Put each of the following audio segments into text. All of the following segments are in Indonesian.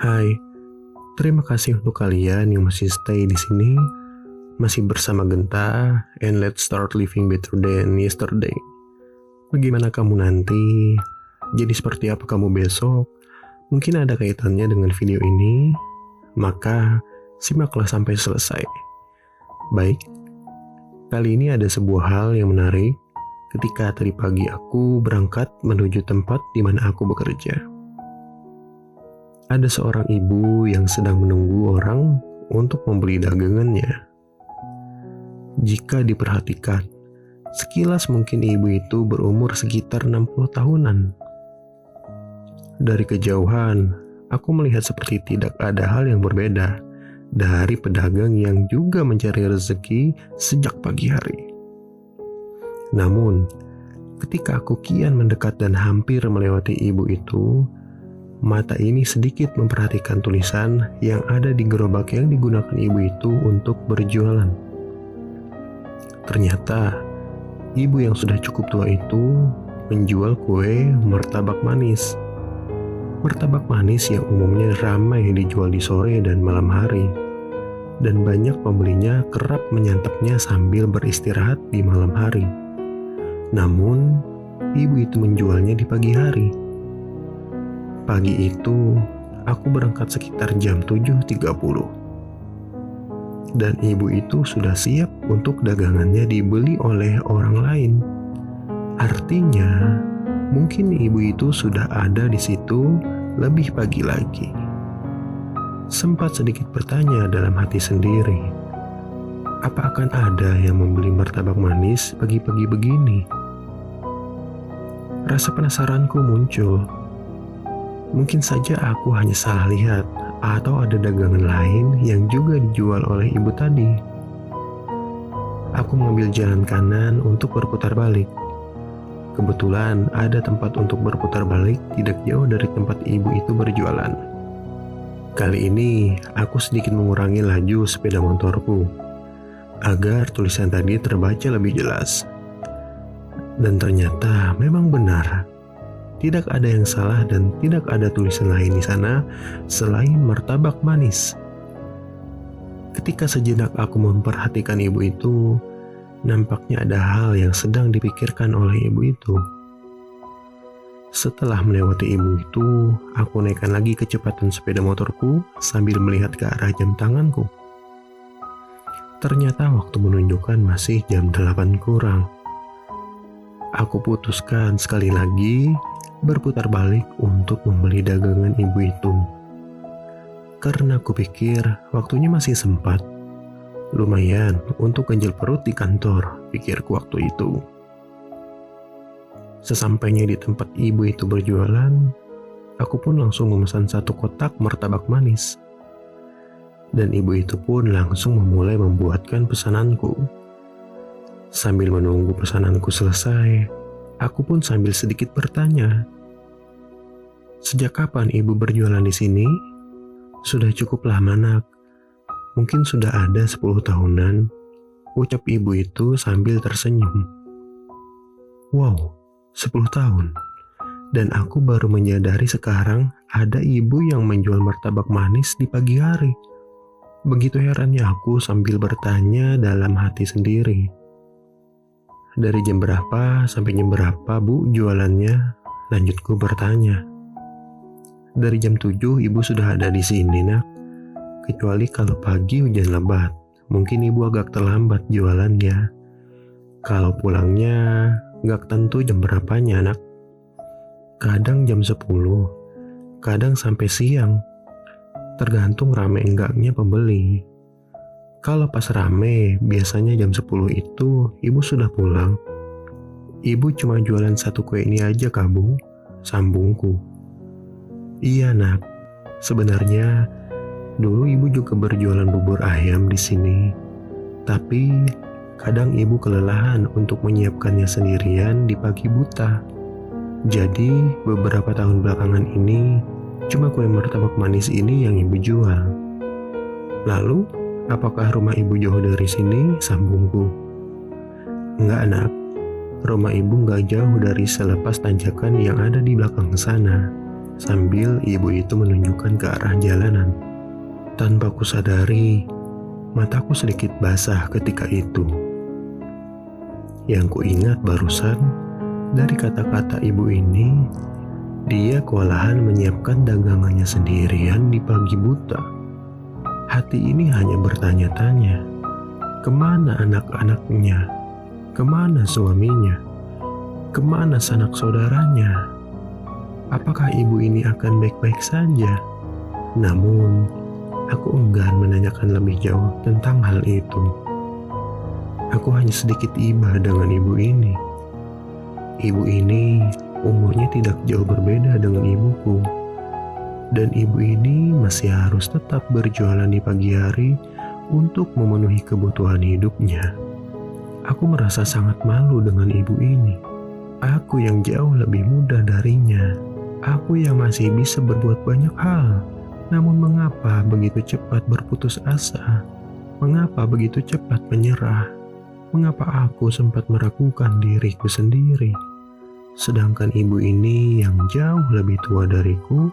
Hai, terima kasih untuk kalian yang masih stay di sini, masih bersama Genta, and let's start living better than yesterday. Bagaimana kamu nanti? Jadi seperti apa kamu besok? Mungkin ada kaitannya dengan video ini, maka simaklah sampai selesai. Baik, kali ini ada sebuah hal yang menarik ketika tadi pagi aku berangkat menuju tempat di mana aku bekerja. Ada seorang ibu yang sedang menunggu orang untuk membeli dagangannya. Jika diperhatikan, sekilas mungkin ibu itu berumur sekitar 60 tahunan. Dari kejauhan, aku melihat seperti tidak ada hal yang berbeda dari pedagang yang juga mencari rezeki sejak pagi hari. Namun, ketika aku kian mendekat dan hampir melewati ibu itu, mata ini sedikit memperhatikan tulisan yang ada di gerobak yang digunakan ibu itu untuk berjualan. Ternyata, ibu yang sudah cukup tua itu menjual kue martabak manis. Martabak manis yang umumnya ramai dijual di sore dan malam hari. Dan banyak pembelinya kerap menyantapnya sambil beristirahat di malam hari. Namun, ibu itu menjualnya di pagi hari. Pagi itu, aku berangkat sekitar jam 7.30. Dan ibu itu sudah siap untuk dagangannya dibeli oleh orang lain. Artinya, mungkin ibu itu sudah ada di situ lebih pagi lagi. Sempat sedikit bertanya dalam hati sendiri, apa akan ada yang membeli martabak manis pagi-pagi begini? Rasa penasaranku muncul. Mungkin saja aku hanya salah lihat atau ada dagangan lain yang juga dijual oleh ibu tadi. Aku mengambil jalan kanan untuk berputar balik. Kebetulan ada tempat untuk berputar balik tidak jauh dari tempat ibu itu berjualan. Kali ini aku sedikit mengurangi laju sepeda motorku agar tulisan tadi terbaca lebih jelas. Dan ternyata memang benar. Tidak ada yang salah dan tidak ada tulisan lain di sana selain martabak manis. Ketika sejenak aku memperhatikan ibu itu, nampaknya ada hal yang sedang dipikirkan oleh ibu itu. Setelah melewati ibu itu, aku naikkan lagi kecepatan sepeda motorku sambil melihat ke arah jam tanganku. Ternyata waktu menunjukkan masih jam 8 kurang. Aku putuskan sekali lagi berputar balik untuk membeli dagangan ibu itu. Karena aku pikir waktunya masih sempat. Lumayan untuk ganjil perut di kantor, pikirku waktu itu. Sesampainya di tempat ibu itu berjualan, aku pun langsung memesan 1 kotak martabak manis. Dan ibu itu pun langsung memulai membuatkan pesananku. Sambil menunggu pesananku selesai, aku pun sambil sedikit bertanya, sejak kapan ibu berjualan di sini? Sudah cukup lama nak, mungkin sudah ada 10 tahunan, ucap ibu itu sambil tersenyum. Wow, 10 tahun. Dan aku baru menyadari sekarang ada ibu yang menjual martabak manis di pagi hari. Begitu herannya aku sambil bertanya dalam hati sendiri. Dari jam berapa sampai jam berapa bu jualannya? Lanjutku bertanya. Dari jam 7 ibu sudah ada di sini nak. Kecuali kalau pagi hujan lebat, mungkin ibu agak terlambat jualannya. Kalau pulangnya gak tentu jam berapanya nak. Kadang jam 10, kadang sampai siang. Tergantung rame enggaknya pembeli. Kalau pas rame, biasanya jam 10 itu ibu sudah pulang. Ibu cuma jualan 1 kue ini aja kabu, sambungku. Iya nak, sebenarnya dulu ibu juga berjualan bubur ayam di sini. Tapi kadang ibu kelelahan untuk menyiapkannya sendirian di pagi buta. Jadi beberapa tahun belakangan ini cuma kue martabak manis ini yang ibu jual. Lalu, apakah rumah ibu jauh dari sini? Sambungku. Enggak nak, rumah ibu enggak jauh dari selepas tanjakan yang ada di belakang sana. sambil ibu itu menunjukkan ke arah jalanan. Tanpa kusadari, mataku sedikit basah ketika itu. Yang kuingat barusan, dari kata-kata ibu ini, dia kewalahan menyiapkan dagangannya sendirian di pagi buta. Hati ini hanya bertanya-tanya, kemana anak-anaknya? Kemana suaminya? Kemana sanak saudaranya? Apakah ibu ini akan baik-baik saja? Namun, aku enggan menanyakan lebih jauh tentang hal itu. Aku hanya sedikit iba dengan ibu ini. Ibu ini umurnya tidak jauh berbeda dengan ibuku. Dan ibu ini masih harus tetap berjualan di pagi hari untuk memenuhi kebutuhan hidupnya. Aku merasa sangat malu dengan ibu ini. Aku yang jauh lebih muda darinya. Aku yang masih bisa berbuat banyak hal. Namun mengapa begitu cepat berputus asa? Mengapa begitu cepat menyerah? Mengapa aku sempat meragukan diriku sendiri? Sedangkan ibu ini yang jauh lebih tua dariku,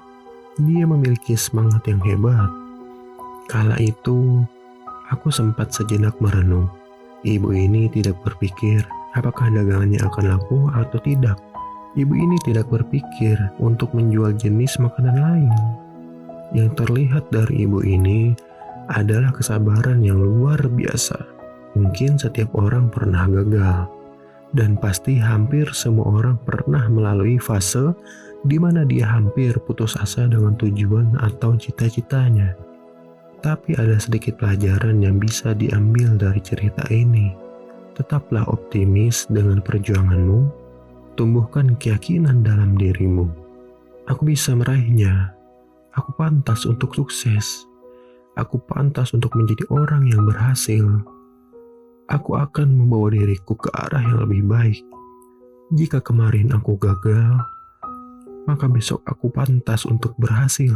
dia memiliki semangat yang hebat. Kala itu, aku sempat sejenak merenung. Ibu ini tidak berpikir apakah dagangannya akan laku atau tidak. Ibu ini tidak berpikir untuk menjual jenis makanan lain. Yang terlihat dari ibu ini adalah kesabaran yang luar biasa. Mungkin setiap orang pernah gagal, dan pasti hampir semua orang pernah melalui fase di mana dia hampir putus asa dengan tujuan atau cita-citanya. Tapi ada sedikit pelajaran yang bisa diambil dari cerita ini. Tetaplah optimis dengan perjuanganmu, tumbuhkan keyakinan dalam dirimu. Aku bisa meraihnya, aku pantas untuk sukses, aku pantas untuk menjadi orang yang berhasil. Aku akan membawa diriku ke arah yang lebih baik. Jika kemarin aku gagal, maka besok aku pantas untuk berhasil.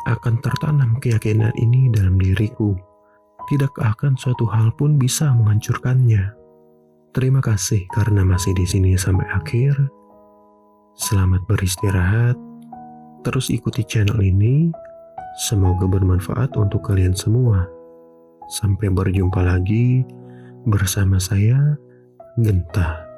Akan tertanam keyakinan ini dalam diriku. Tidak akan suatu hal pun bisa menghancurkannya. Terima kasih karena masih di sini sampai akhir. Selamat beristirahat. Terus ikuti channel ini. Semoga bermanfaat untuk kalian semua. Sampai berjumpa lagi bersama saya, Genta.